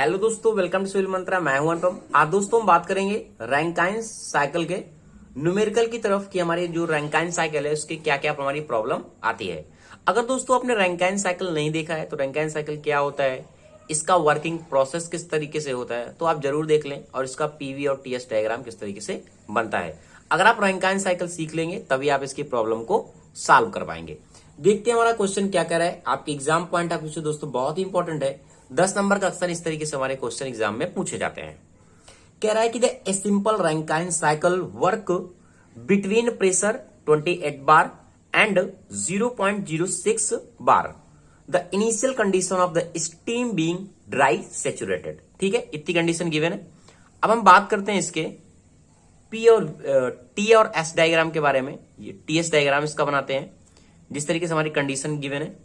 Hello दोस्तों, welcome to civil मंत्रा। मैं हूं अनुपम। आज दोस्तों हम बात करेंगे रैंकाइन साइकिल के न्यूमेरिकल की तरफ कि हमारी जो रैंकाइन साइकिल है उसकी क्या क्या हमारी प्रॉब्लम आती है। अगर दोस्तों आपने रैंकाइन साइकिल नहीं देखा है तो रैंकाइन साइकिल क्या होता है, इसका वर्किंग प्रोसेस किस तरीके से होता है, तो आप जरूर देख लें और इसका पीवी और टीएस डायग्राम किस तरीके से बनता है। अगर आप रैंकाइन साइकिल सीख लेंगे तभी आप इसकी प्रॉब्लम को सॉल्व कर पाएंगे। देखते हैं हमारा क्वेश्चन क्या कह रहा है। आपके एग्जाम पॉइंट ऑफ व्यू से दोस्तों बहुत ही इंपॉर्टेंट है। 10 नंबर का अक्सर इस तरीके से हमारे क्वेश्चन एग्जाम में पूछे जाते हैं। कह रहा है कि the simple Rankine cycle work between pressure 28 bar and 0.06 bar, the initial condition of the steam being dry saturated. ठीक है, इतनी कंडीशन गिवन है। अब हम बात करते हैं इसके पी और टी और एस डायग्राम के बारे में। ये टीएस डायग्राम इसका बनाते हैं। जिस तरीके से हमारी कंडीशन गिवन है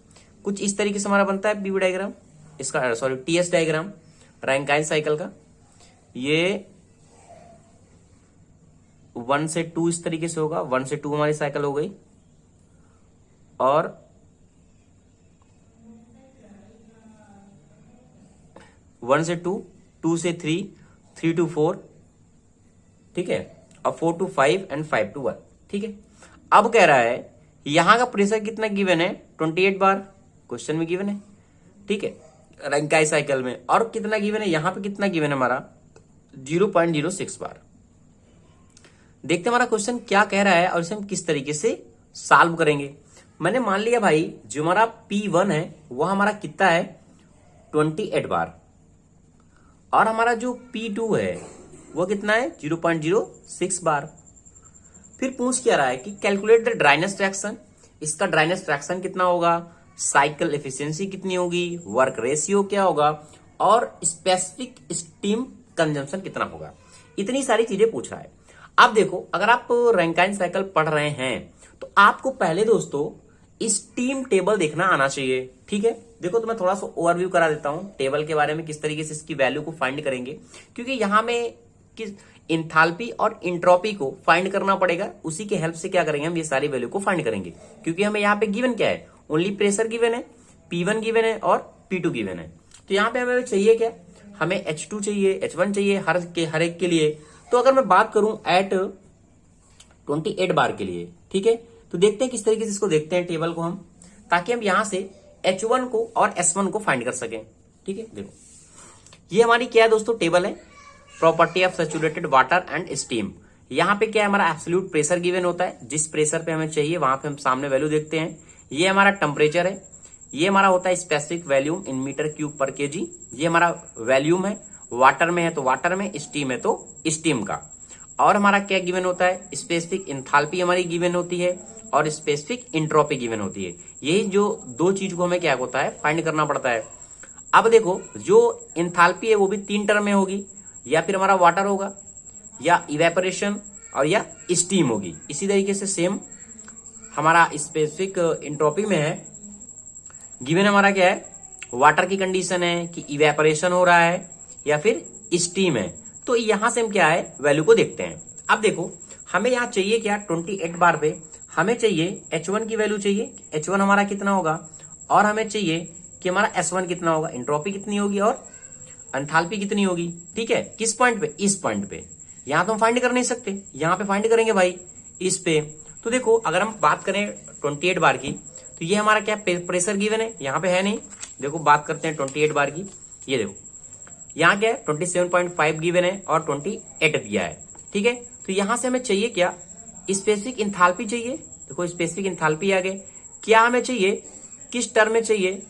कुछ इस तरीके से हमारा बनता है पीवी डायग्राम, इसका sorry TS diagram Rankine cycle का। ये 1 से 2 इस तरीके से होगा। 1 से 2 हमारी साइकिल हो गई और 1 से 2, 2 से 3, 3 to 4, ठीक है, और 4 to 5 एंड 5 to 1। ठीक है, अब कह रहा है यहां का प्रेशर कितना गिवन है, 28 बार क्वेश्चन में गिवन है। ठीक है, रैंकाइन साइकिल में। और कितना गिवन है, यहां पे कितना गिवन है हमारा 0.06 बार। देखते हैं हमारा क्वेश्चन क्या कह रहा है और इसे हम किस तरीके से सॉल्व करेंगे। मैंने मान लिया भाई जो हमारा P1 है वह हमारा कितना है 28 बार, और हमारा जो P2 है वो कितना है 0.06 बार। फिर पूछ क्या रहा है कि कैलकुलेट द ड्राइनेस फ्रैक्शन। इसका ड्राइनेस फ्रैक्शन कितना होगा, साइकिल एफिशिएंसी कितनी होगी, वर्क रेशियो क्या होगा, और स्पेसिफिक स्टीम कंजम्पशन कितना होगा। इतनी सारी चीजें पूछ रहा है। अब देखो, अगर आप रैंकाइन साइकिल पढ़ रहे हैं तो आपको पहले दोस्तों स्टीम टेबल देखना आना चाहिए। ठीक है, देखो तो मैं थोड़ा सा ओवरव्यू करा देता हूं टेबल के बारे में, किस तरीके से इसकी वैल्यू को फाइंड करेंगे, क्योंकि यहां में किस इंथाल्पी और इंट्रोपी को फाइंड करना पड़ेगा। उसी के हेल्प से क्या करेंगे, हम ये सारी वैल्यू को फाइंड करेंगे। क्योंकि हमें यहाँ पे गिवन क्या है, ओनली प्रेशर गिवन है, P1 गिवन है और P2 गिवन है। तो यहाँ पे हमें चाहिए क्या, हमें H2 चाहिए, H1 चाहिए हर एक के लिए। तो अगर मैं बात करूं एट 28 बार के लिए, ठीक है, तो देखते हैं किस तरीके से इसको देखते हैं टेबल को हम, ताकि हम यहां से H1 को और S1 को फाइंड कर सकें। ठीक है, देखो ये हमारी क्या है दोस्तों, टेबल है property of saturated water and steam. यहाँ पे क्या है, हमारा एब्सोल्यूट प्रेशर गिवन होता है, जिस प्रेशर पे हमें चाहिए वहां पे हम सामने वैल्यू देखते हैं। ये हमारा टेम्परेचर है, ये हमारा होता है specific volume in metre cube पर केजी, ये हमारा वैल्यूम है। वाटर में है तो वाटर में, स्टीम है तो स्टीम का। और हमारा क्या गिवन होता है, स्पेसिफिक इंथाल्पी हमारी गिवन होती है और स्पेसिफिक इंट्रोपी गिवन होती है। यही जो दो चीज को हमें क्या होता है, फाइंड करना पड़ता है। अब देखो जो इंथाल्पी है वो भी 3 टर्म में होगी, या फिर हमारा वाटर होगा, या इवेपोरेशन, और या स्टीम होगी। इसी तरीके से सेम हमारा स्पेसिफिक इंट्रोपी में है, गिवन हमारा क्या है, वाटर की कंडीशन है कि इवेपोरेशन हो रहा है या फिर स्टीम है। तो यहां से हम क्या है, वैल्यू को देखते हैं। अब देखो हमें यहां चाहिए क्या, 28 बार पे हमें चाहिए H1 की वैल्यू चाहिए, H1 हमारा कितना होगा, और हमें चाहिए कि हमारा S1 कितना होगा, इंट्रोपी कितनी होगी और एंथैल्पी कितनी होगी। ठीक है, किस पॉइंट पे, इस पॉइंट पे। यहां तो हम फाइंड कर नहीं सकते, यहां पे फाइंड करेंगे भाई इस पे। तो देखो अगर हम बात करें 28 बार की, तो ये हमारा क्या प्रेशर गिवन है, यहाँ पे है नहीं। देखो बात करते हैं 28 बार की, ये देखो यहाँ क्या है 27.5 गिवन है और 28 दिया है। ठीक है, तो यहां से हमें चाहिए क्या, स्पेसिफिक इंथैल्पी चाहिए। देखो स्पेसिफिक इंथैल्पी आ गए, क्या हमें चाहिए, किस टर्म में चाहिए।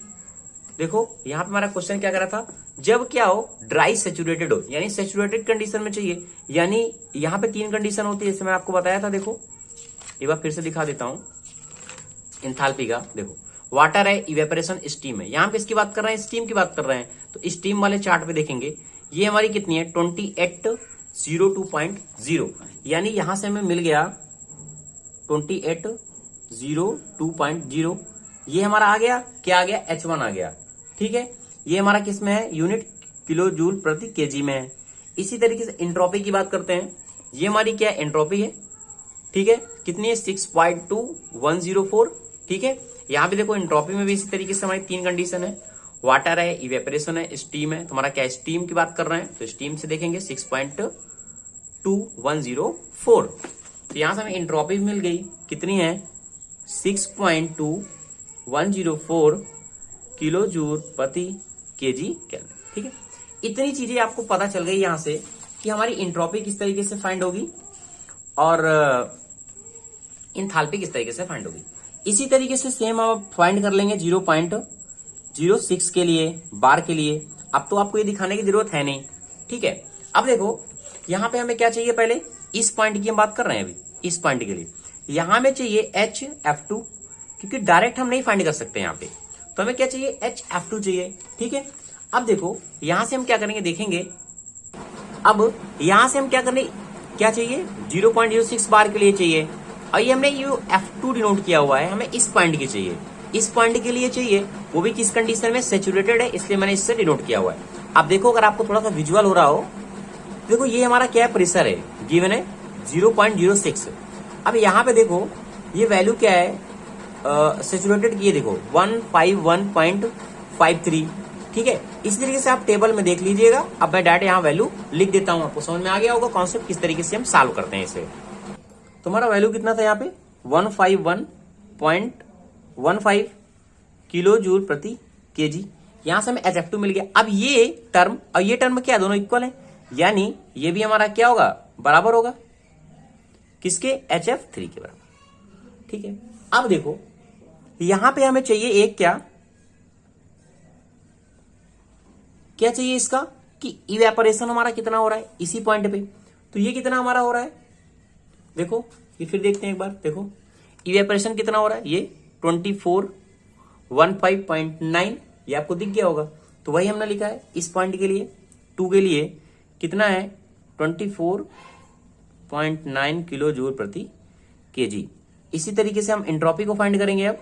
देखो यहाँ पे हमारा क्वेश्चन क्या कर रहा था, जब क्या हो, ड्राई सैचुरेटेड हो, यानी सैचुरेटेड कंडीशन में चाहिए। यानी यहाँ पे 3 कंडीशन होती है, जैसे मैंने आपको बताया था। देखो एक बार फिर से दिखा देता हूं इंथैल्पी का। देखो वाटर है, इवेपोरेशन, स्टीम है। यहाँ पे इसकी बात कर रहे हैं, स्टीम की बात कर रहे हैं, तो स्टीम वाले चार्ट पे देखेंगे ये हमारी कितनी है 2802.0, यानी यहां से हमें मिल गया 2802.0। ये हमारा आ गया, क्या आ गया, H1 आ गया। ठीक है, ये हमारा किस में है, यूनिट किलो जूल प्रति केजी में है। इसी तरीके से इंट्रोपी की बात करते हैं, ये हमारी क्या है, एंट्रोपी है। ठीक है, कितनी है 6.2104। ठीक है, यहाँ पे देखो एंट्रोपी में भी इसी तरीके से हमारी 3 कंडीशन है, वाटर है, इवेपोरेशन है, स्टीम है। तुम्हारा क्या स्टीम की बात कर रहे हैं तो स्टीम से देखेंगे 6.2104। तो यहां से हमें एंट्रोपी मिल गई, कितनी है 6.2104 किलो जूल प्रति केजी केल्विन। ठीक है, इतनी चीजें आपको पता चल गई यहां से कि हमारी एंट्रोपी किस तरीके से फाइंड होगी और इंथाल्पी किस तरीके से फाइंड होगी। इसी तरीके से सेम आप फाइंड कर लेंगे 0.06 के लिए, बार के लिए। अब तो आपको ये दिखाने की जरूरत है नहीं। ठीक है, अब देखो यहां पे हमें क्या चाहिए, पहले इस पॉइंट की हम बात कर रहे हैं अभी, इस पॉइंट के लिए यहां में चाहिए HF2, क्योंकि डायरेक्ट हम नहीं फाइंड कर सकते यहां पे, तो हमें क्या चाहिए HF2 चाहिए। ठीक है, अब देखो यहां से हम क्या करेंगे, देखेंगे अब यहां से हम क्या चाहिए 0.06 बार के लिए चाहिए, और ये हमने F2 डिनोट किया हुआ है, हमें इस पॉइंट की चाहिए, इस पॉइंट के लिए चाहिए, वो भी किस कंडीशन में, सैचुरेटेड है, इसलिए मैंने इससे डिनोट किया हुआ है। अब देखो अगर आपको थोड़ा सा विजुअल हो रहा हो, देखो ये हमारा क्या है, प्रेशर है, गिवन है 0.06। अब यहाँ पे देखो ये वैल्यू क्या है, सैचुरेटेड की, देखो 151.53। ठीक है, इस तरीके से आप टेबल में देख लीजिएगा। अब मैं डायरेक्ट यहाँ वैल्यू लिख देता हूँ, आपको समझ में आ गया होगा कॉन्सेप्ट किस तरीके से हम सॉल्व करते हैं इसे। तुम्हारा वैल्यू कितना था यहाँ पे 151.15 किलो जूल प्रति केजी। यहां से हमें HF2 मिल गया। अब ये टर्म और ये टर्म क्या, दोनों इक्वल है, यानी ये भी हमारा क्या होगा, बराबर होगा किसके, HF3 के बराबर। ठीक है, अब देखो यहां पे हमें चाहिए एक क्या चाहिए इसका, कि इवेपोरेशन हमारा कितना हो रहा है इसी पॉइंट पे। तो ये कितना हमारा हो रहा है, देखो ये फिर देखते हैं एक बार, देखो इवेपोरेशन कितना हो रहा है, ये 2415.9, ये आपको दिख गया होगा। तो वही हमने लिखा है इस पॉइंट के लिए, 2 के लिए कितना है 24.9 किलो जूल प्रति केजी। इसी तरीके से हम एंट्रोपी को फाइंड करेंगे। अब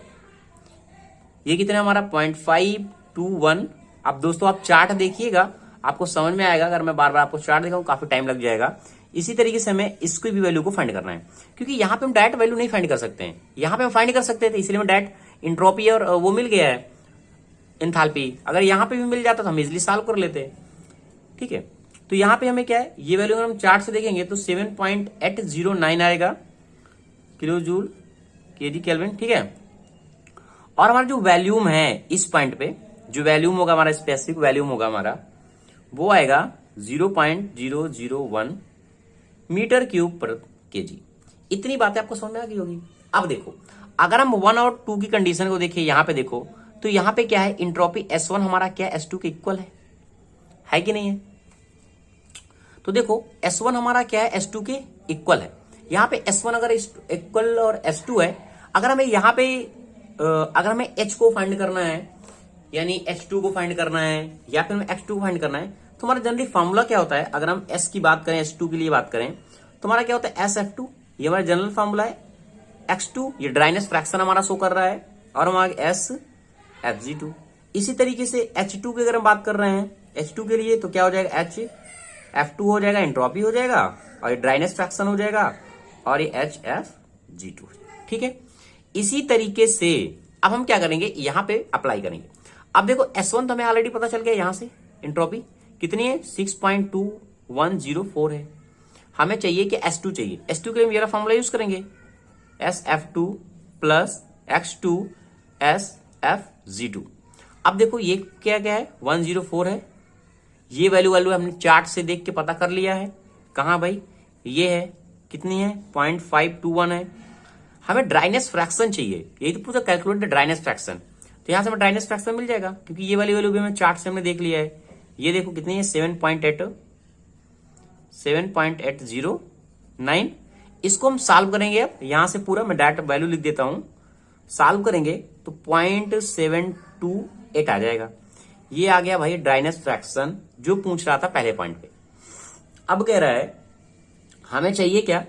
ये कितना हमारा 0.521। अब दोस्तों आप चार्ट देखिएगा, आपको समझ में आएगा। अगर मैं बार बार आपको चार्ट दिखाऊं काफी टाइम लग जाएगा। इसी तरीके से हमें इसको भी वैल्यू को फाइंड करना है, क्योंकि यहाँ पे हम डायरेक्ट वैल्यू नहीं फाइंड कर सकते हैं, यहाँ पे हम फाइंड कर सकते थे, इसलिए मैं डायरेक्ट एंट्रोपी और वो मिल गया है एंथैल्पी। अगर यहाँ पे भी मिल जाता तो हम इजिली सॉल्व कर लेते। ठीक है, तो यहाँ पे हमें क्या है, ये वैल्यू अगर हम चार्ट से देखेंगे तो 7.809 आएगा किलो जूल केजी केल्विन। ठीक है, और हमारा जो वैल्यूम है इस पॉइंट पे, जो वैल्यूम होगा हमारा, स्पेसिफिक वैल्यूम होगा हमारा, वो आएगा 0.001 मीटर क्यूब पर केजी। इतनी बातें आपको समझ में आ गई होगी। अब देखो अगर हम 1 और 2 की कंडीशन को देखिए, यहां पे देखो तो यहां पे क्या है, इंट्रोपी S1 हमारा क्या S2 के इक्वल है कि नहीं है। तो देखो S1 हमारा क्या है, S2 के इक्वल है। यहां पे S1 अगर इक्वल और S2 है, अगर हमें यहां पे अगर हमें H को फाइंड करना है, यानी H2 को फाइंड करना है, या फिर हमें X2 को फाइंड करना है, तो हमारा जनरली फॉर्मूला क्या होता है, अगर हम S की बात करें, H2 के लिए बात करें, तो हमारा क्या होता है SF2, ये हमारा जनरल फॉर्मूला है। X2 ये ड्राइनेस फ्रैक्शन हमारा शो कर रहा है, और हमारा SFG2। इसी तरीके से H2 की अगर हम बात कर रहे हैं, H2 के लिए तो क्या हो जाएगा, HF2 हो जाएगा, एंट्रोपी हो जाएगा, और ये ड्राइनेस फ्रैक्शन हो जाएगा, और ये HFG2। ठीक है, इसी तरीके से अब हम क्या करेंगे, यहां पे अप्लाई करेंगे। अब देखो S1 तो हमें ऑलरेडी पता चल गया, यहां से एंट्रोपी कितनी है 6.2104 है। हमें चाहिए कि S2 चाहिए, S2 के लिए हम ये फॉर्मूला यूज करेंगे, SF2 प्लस X2 SFG2। अब देखो ये क्या है 104 है, ये वैल्यू हमने चार्ट से देख के पता कर लिया है। कहां भाई, ये है, कितनी है 0.521 है। हमें ड्राइनेस फ्रैक्शन चाहिए, यही तो पूरा कैलकुलेटेड ड्राइनेस फ्रैक्शन। तो यहां से हमें ड्राइनेस फ्रैक्शन मिल जाएगा, क्योंकि ये वाली वैल्यू भी हमें चार्ट से हमने देख लिया है। ये देखो कितनी है 7.809। इसको हम सॉल्व करेंगे। अब यहां से पूरा मैं डायरेक्ट वैल्यू लिख देता हूं, सॉल्व करेंगे तो 0.728 आ जाएगा। ये आ गया भाई ड्राइनेस फ्रैक्शन, जो पूछ रहा था पहले पॉइंट पे। अब कह रहा है हमें चाहिए क्या,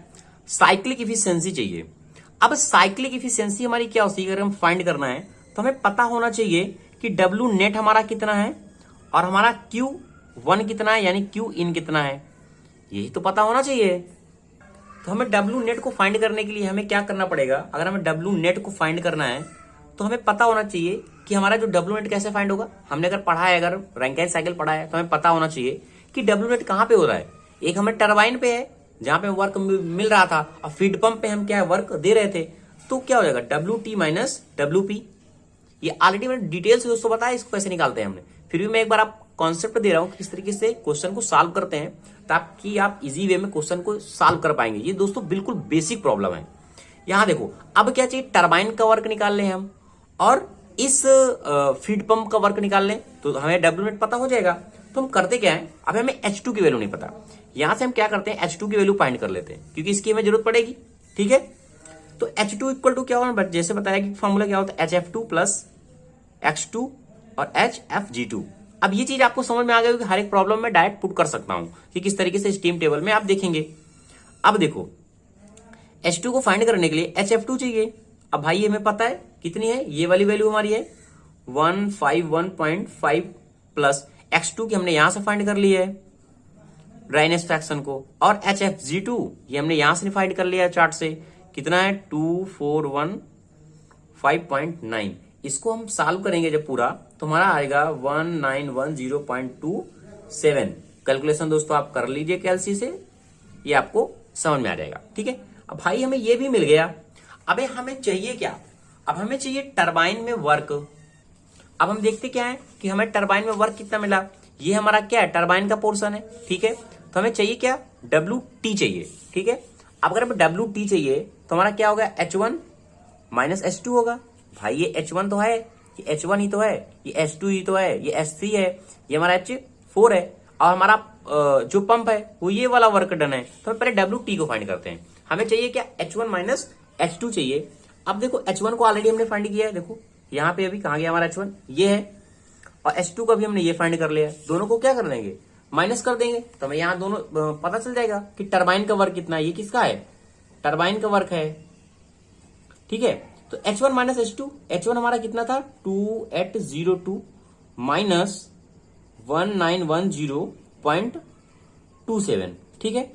साइक्लिक इफिशियंसी चाहिए। अब साइक्लिक इफिशियंसी हमारी क्या होती है, अगर हम फाइंड करना है तो हमें पता होना चाहिए कि W नेट हमारा कितना है और हमारा Q1 कितना है, यानी Q इन कितना है, यही तो पता होना चाहिए। तो हमें W नेट को फाइंड करने के लिए हमें क्या करना पड़ेगा, अगर हमें W नेट को फाइंड करना है तो हमें पता होना चाहिए कि हमारा जो डब्ल्यू नेट कैसे फाइंड होगा। हमने अगर पढ़ा है, अगर रैंकिन साइकिल पढ़ा है, तो हमें पता होना चाहिए कि डब्ल्यू नेट कहाँ पे हो रहा है। एक हमें टरबाइन पे है जहां पे वर्क मिल रहा था, और फीड पंप पे हम क्या है वर्क दे रहे थे, तो क्या हो जाएगा W T minus W P. ये ऑलरेडी मैंने डिटेल से दोस्तों बताया इसको कैसे निकालते हैं हमने, फिर भी मैं एक बार आप कॉन्सेप्ट दे रहा हूं किस तरीके से क्वेश्चन को सॉल्व करते हैं, ताकि आप इजी वे में क्वेश्चन को सॉल्व कर पाएंगे। ये दोस्तों बिल्कुल बेसिक प्रॉब्लम है। यहां देखो, अब क्या चाहिए, टरबाइन का वर्क निकाल लें हम, और इस फीड पंप का वर्क निकाल लें, तो हमें डब्ल्यू नेट पता हो जाएगा। तो हम करते क्या है, अब हमें H2 की वैल्यू नहीं पता, यहां से हम क्या करते हैं H2 की वैल्यू फाइंड कर लेते हैं, क्योंकि इसकी हमें जरूरत पड़ेगी। ठीक है, तो H2 इक्वल टू क्या होगा, जैसे बताया कि फॉर्मूला क्या होता है, HF2 प्लस X2 और HFG2। अब ये चीज आपको समझ में आ गई कि हर एक प्रॉब्लम में डायरेक्ट पुट कर सकता हूं कि किस तरीके से स्टीम टेबल में आप देखेंगे। अब देखो, H2 को फाइंड करने के लिए HF2 चाहिए। अब भाई ये हमें पता है कितनी है, ये वाली वैल्यू हमारी है 151.5 प्लस X2 की हमने यहां से फाइंड कर ली है ड्राइनेस फ्रैक्शन को, और HFG2 ये हमने यहां से फाइंड कर लिया है चार्ट से, कितना है 2415.9। इसको हम सॉल्व करेंगे जब पूरा, तो हमारा आएगा 1910.27। कैलकुलेशन दोस्तों आप कर लीजिए कैलसी से, ये आपको समझ में आ जाएगा। ठीक है, अब भाई हमें ये भी मिल गया। अबे हमें चाहिए क्या, अब हमें चाहिए टरबाइन में वर्क। अब हम देखते क्या है कि हमें टरबाइन में वर्क कितना मिला, ये हमारा क्या है टरबाइन का पोर्शन है। ठीक है, तो हमें चाहिए क्या, डब्ल्यू टी चाहिए। ठीक है, अब अगर हमें डब्ल्यू टी चाहिए तो हमारा क्या होगा, H1 माइनस H2 होगा। भाई ये H1 तो है, ये H1 ही तो है, ये H2 ही तो है, ये H3 है, ये हमारा H4 है, और हमारा जो पंप है वो ये वाला वर्क डन है। तो हम पहले डब्ल्यू टी को फाइंड करते हैं। हमें चाहिए क्या, H1 माइनस H2 चाहिए। अब देखो H1 को ऑलरेडी हमने फाइंड किया है, देखो यहाँ पे अभी कहाँ गया हमारा H1, ये है, और H2 का भी हमने ये फाइंड कर लिया है। दोनों को क्या कर देंगे, माइनस कर देंगे, तो हमें यहाँ दोनों पता चल जाएगा कि टरबाइन का वर्क कितना है। ये किसका है, टरबाइन का वर्क है। ठीक है, तो H1 माइनस H2, H1 हमारा कितना था 2802 माइनस 1910.27। ठीक है,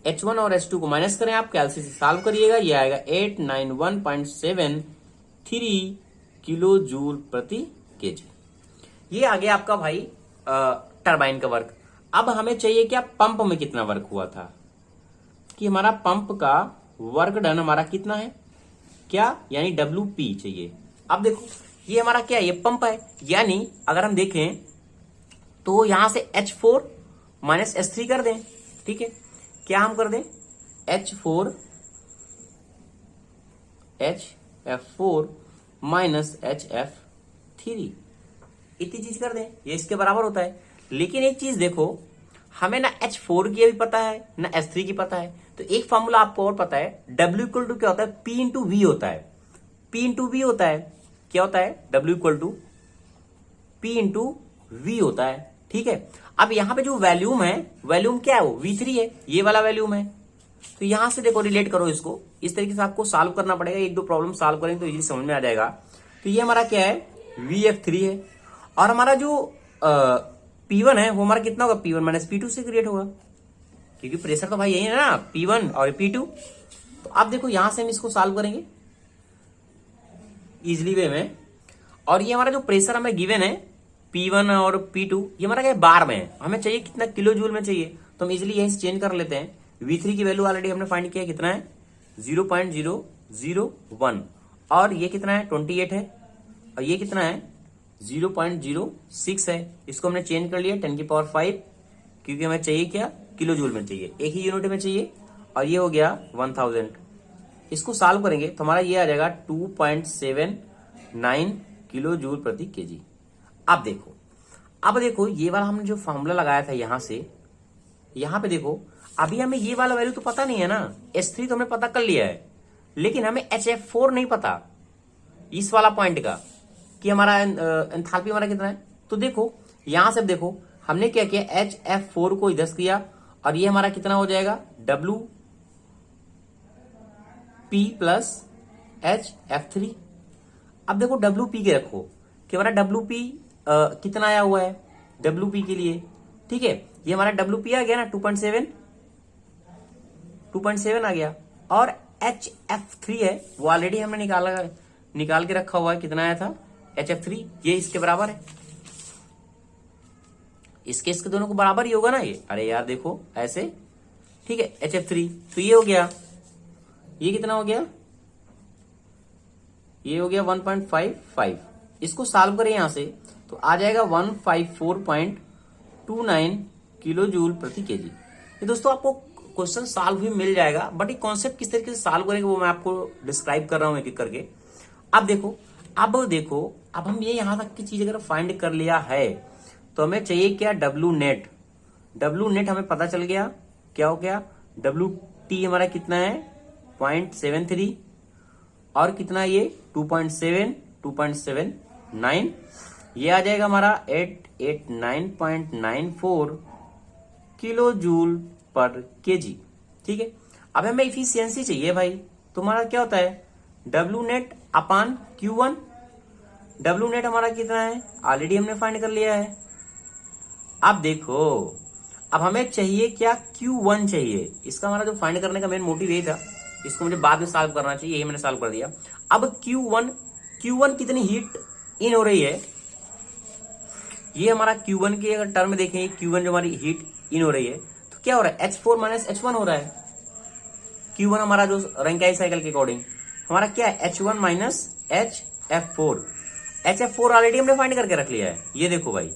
H1 और H2 को माइनस करें आप, कैलसी से सॉल्व करिएगा, ये आएगा 891.73 किलो जूल प्रति केजी। ये आ गया आपका भाई टरबाइन का वर्क। अब हमें चाहिए क्या, पंप में कितना वर्क हुआ था, कि हमारा पंप का वर्क डन हमारा कितना है, क्या, यानी WP चाहिए। अब देखो ये हमारा क्या है, ये पंप है, यानी अगर हम देखें तो यहां से H4 माइनस H3 कर दें। ठीक है, क्या हम कर दें, HF4 माइनस HF3, इतनी चीज कर दें, ये इसके बराबर होता है। लेकिन एक चीज देखो, हमें ना H4 की भी पता है ना H3 की पता है, तो एक फॉर्मूला आपको और पता है, W इक्वल टू क्या होता है, P इंटू V होता है। P इंटू V होता है, क्या होता है, W equal to P into V होता है। ठीक है, अब यहां पे जो वैल्यूम है, वैल्यूम क्या है, वो V3 है, ये वाला वैल्यूम है। तो यहां से देखो रिलेट करो इसको, इस तरीके से आपको सॉल्व करना पड़ेगा। एक दो प्रॉब्लम सॉल्व करेंगे तो इजीली समझ में आ जाएगा। तो ये हमारा क्या है, VF3 है, और हमारा जो P1 है वो हमारा कितना होगा, P1 माइनस P2 से क्रिएट होगा, क्योंकि प्रेशर तो भाई यही है ना, P1 और P2। तो अब देखो यहां से हम इसको सॉल्व करेंगे इजिली वे में, और ये हमारा जो प्रेशर हमें गिवन है P1 और P2, ये हमारा क्या बार में है, हमें चाहिए कितना, किलो जूल में चाहिए। तो हम इजिली यहीं से चेंज कर लेते हैं। V3 की वैल्यू ऑलरेडी हमने फाइंड किया, कितना है 0.001, और ये कितना है 28 है, और ये कितना है 0.06 है। इसको हमने चेंज कर लिया 10 की पावर 5, क्योंकि हमें चाहिए क्या, किलो जूल में चाहिए, एक ही यूनिट में चाहिए, और ये हो गया 1000। इसको सॉल्व करेंगे तो हमारा ये आ जाएगा 2.79 किलो जूल प्रति केजी। अब देखो ये वाला हमने जो फॉर्मूला लगाया था यहां से, यहां पे देखो अभी हमें ये वाला वैल्यू तो पता नहीं है ना, H3 तो हमने पता कर लिया है, लेकिन हमें HF4 नहीं पता इस वाला पॉइंट का, कि हमारा एंथैल्पी हमारा कितना है। तो देखो यहां से देखो हमने क्या किया, HF4 को इधर किया, और ये हमारा कितना हो जाएगा WP प्लस HF3। अब देखो WP के रखो कि हमारा WP कितना आया हुआ है WP के लिए। ठीक है, ये हमारा WP आ गया ना 2.7 आ गया, और HF3 है वो ऑलरेडी हमने निकाला निकाल के रखा हुआ है, कितना आया था HF3, ये इसके बराबर है, इसके दोनों को बराबर ही होगा ना ये। अरे यार देखो ऐसे, ठीक है, HF3, तो ये हो गया, ये कितना हो गया, ये हो गया 1.55। इसको सॉल्व करें यहां से तो आ जाएगा 154.29 किलो जूल प्रति केजी। ये दोस्तों आपको क्वेश्चन सॉल्व भी मिल जाएगा, बट ये कॉन्सेप्ट किस तरीके से सॉल्व करेंगे वो मैं आपको डिस्क्राइब कर रहा हूं एक एक करके। अब देखो, अब हम ये यहां तक की चीज अगर फाइंड कर लिया है तो हमें चाहिए क्या, डब्ल्यू नेट। डब्ल्यू नेट हमें पता चल गया, क्या हो गया, WT हमारा कितना है 0.73 और कितना ये 2.79, ये आ जाएगा हमारा 889.94 किलो जूल पर केजी। ठीक है, अब हमें इफिशियंसी चाहिए भाई, तुम्हारा क्या होता है डब्ल्यू नेट अपान Q1। डब्ल्यू नेट हमारा कितना है, ऑलरेडी हमने फाइंड कर लिया है। अब देखो, अब हमें चाहिए क्या, Q1 चाहिए। इसका हमारा जो फाइंड करने का मेन मोटिव यही था, इसको मुझे बाद में सॉल्व करना चाहिए, यही मैंने सॉल्व कर दिया। अब Q1 कितनी हीट इन हो रही है, ये हमारा Q1 की अगर टर्म देखें, Q1 जो हमारी हीट इन हो रही है तो क्या हो रहा है, H4 माइनस H1 हो रहा है। Q1 हमारा जो रैंकाइन साइकिल के अकॉर्डिंग हमारा क्या है, H1 minus HF4। HF4 already हमने फाइंड करके रख लिया है, ये देखो भाई।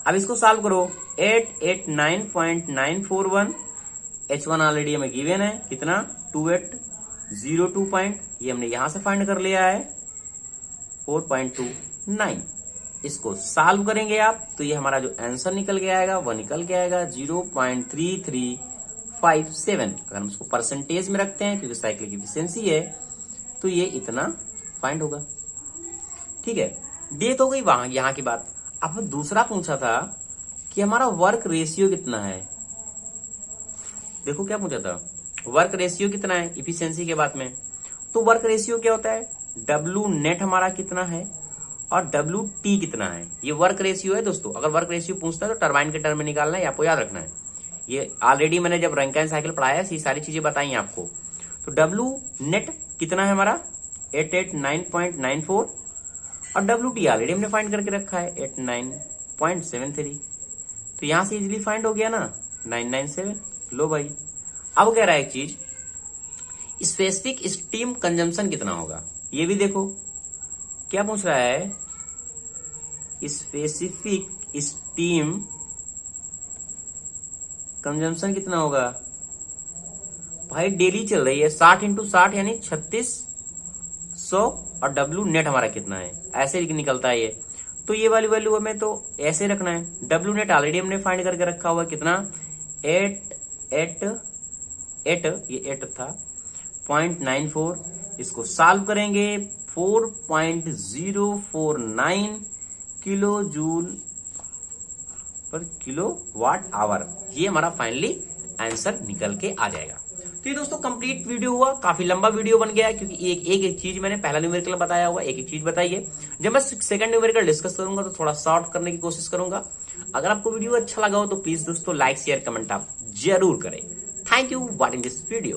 अब इसको सॉल्व करो, 889.941, H1 ऑलरेडी हमें गिवन है, कितना 2802 ये हमने यहां से फाइंड कर लिया है 4.29। इसको सॉल्व करेंगे आप तो ये हमारा जो आंसर निकल के आएगा वो निकल के आएगा 0.3357। अगर हम इसको परसेंटेज में रखते हैं क्योंकि साइकिल की एफिशिएंसी है तो ये इतना फाइंड होगा। ठीक है, डेट हो गई वहां यहां की बात। अब दूसरा पूछा था कि हमारा वर्क रेशियो कितना है। देखो क्या पूछा था, वर्क रेशियो कितना है इफिशिएंसी के बाद में। तो वर्क रेशियो क्या होता है, डब्ल्यू नेट हमारा कितना है और WT कितना है, ये वर्क रेशियो है दोस्तों। अगर वर्क रेशियो पूछता है तो टरबाइन के टर्म में निकालना है, आपको याद रखना है। ये ऑलरेडी मैंने जब रैंकाइन साइकिल पढ़ाया ये सारी चीजें बताई हैं आपको। तो डब्ल्यू नेट कितना है हमारा 889.94 और WT ऑलरेडी हमने फाइंड करके रखा है 89.73। तो यहां से इजीली फाइंड हो गया ना 997। लो भाई, अब कह रहा है एक चीज, स्पेसिफिक स्टीम कंजम्पशन कितना होगा, ये भी देखो। क्या पूछ रहा है, स्पेसिफिक स्टीम कंजम्पशन कितना होगा। भाई डेली चल रही है 60 × 60 यानी 3600 और डब्ल्यू नेट हमारा कितना है, ऐसे निकलता है ये। तो ये वाली वैल्यू हमें तो ऐसे रखना है। डब्ल्यू नेट ऑलरेडी हमने फाइंड करके रखा हुआ कितना 8 ये 8 था 0.94। इसको सॉल्व करेंगे 4.049 किलो जूल पर किलो वाट आवर, ये हमारा फाइनली आंसर निकल के आ जाएगा। तो ये दोस्तों कंप्लीट वीडियो हुआ, काफी लंबा वीडियो बन गया है क्योंकि एक चीज मैंने पहला न्यूमेरिकल बताया हुआ, एक चीज बताई है। जब मैं सेकंड न्यूमेरिकल डिस्कस करूंगा तो थोड़ा शॉर्ट करने की कोशिश करूंगा। अगर आपको वीडियो अच्छा लगा हो तो प्लीज दोस्तों लाइक शेयर कमेंट आप जरूर करें। Thank you watching this video.